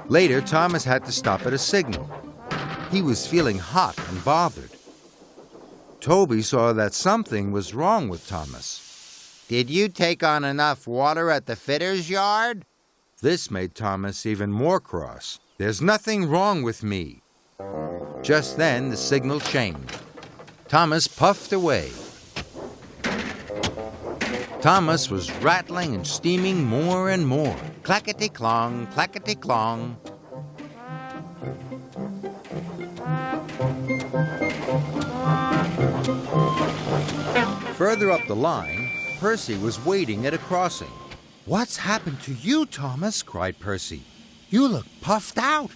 Later, Thomas had to stop at a signal. He was feeling hot and bothered. Toby saw that something was wrong with Thomas. Did you take on enough water at the fitter's yard? This made Thomas even more cross. There's nothing wrong with me. Just then, the signal changed. Thomas puffed away. Thomas was rattling and steaming more and more. Clackety-clong, clackety-clong. Further up the line, Percy was waiting at a crossing. "What's happened to you, Thomas?" cried Percy. "You look puffed out."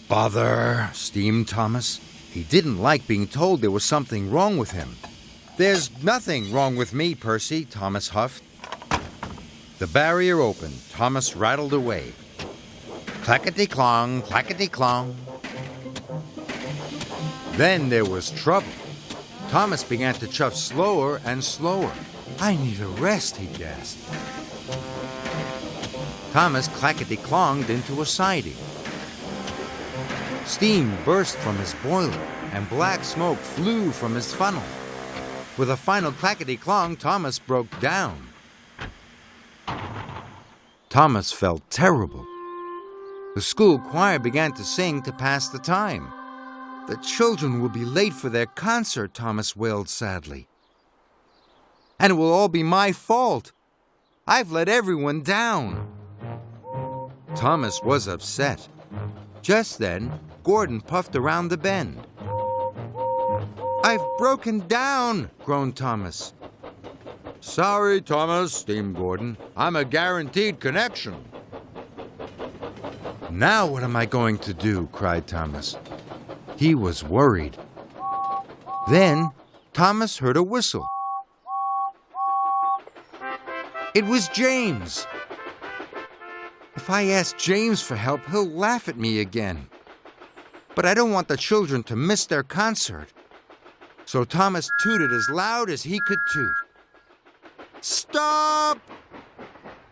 "Bother," steamed Thomas. He didn't like being told there was something wrong with him. "There's nothing wrong with me, Percy," Thomas huffed. The barrier opened. Thomas rattled away. Clackety-clong, clackety-clong. Then there was trouble. Thomas began to chuff slower and slower. "I need a rest," he gasped. Thomas clackety-clonged into a siding. Steam burst from his boiler, and black smoke flew from his funnel. With a final clackety-clong, Thomas broke down. Thomas felt terrible. The school choir began to sing to pass the time. "The children will be late for their concert," Thomas wailed sadly. "And it will all be my fault. I've let everyone down." Thomas was upset. Just then, Gordon puffed around the bend. "I've broken down," groaned Thomas. "Sorry, Thomas," steamed Gordon. "I'm a guaranteed connection." "Now what am I going to do?" cried Thomas. He was worried. Then Thomas heard a whistle. It was James. If I ask James for help, he'll laugh at me again. But I don't want the children to miss their concert. So Thomas tooted as loud as he could toot. "Stop!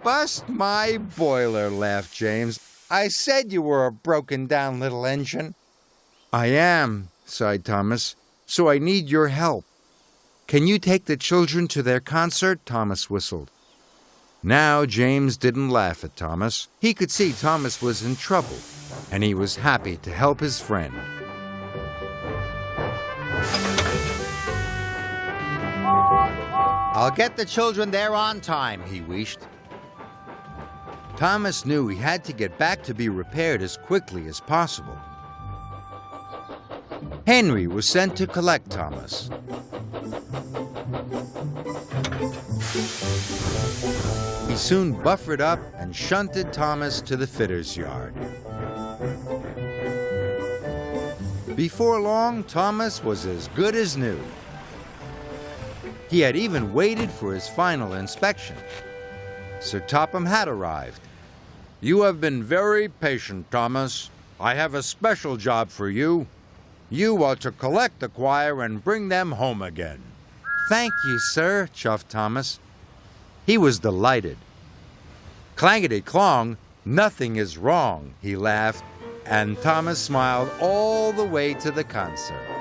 Bust my boiler," laughed James. "I said you were a broken-down little engine." "I am," sighed Thomas, "so I need your help." "Can you take the children to their concert?" Thomas whistled. Now James didn't laugh at Thomas. He could see Thomas was in trouble, and he was happy to help his friend. I'll get the children there on time, he wished. Thomas knew he had to get back to be repaired as quickly as possible. Henry was sent to collect Thomas. He soon buffered up and shunted Thomas to the fitter's yard. Before long, Thomas was as good as new. He had even waited for his final inspection. Sir Topham had arrived. "You have been very patient, Thomas. I have a special job for you. You are to collect the choir and bring them home again." "Thank you, sir," chuffed Thomas. He was delighted. "Clangety-clong, nothing is wrong," he laughed, and Thomas smiled all the way to the concert.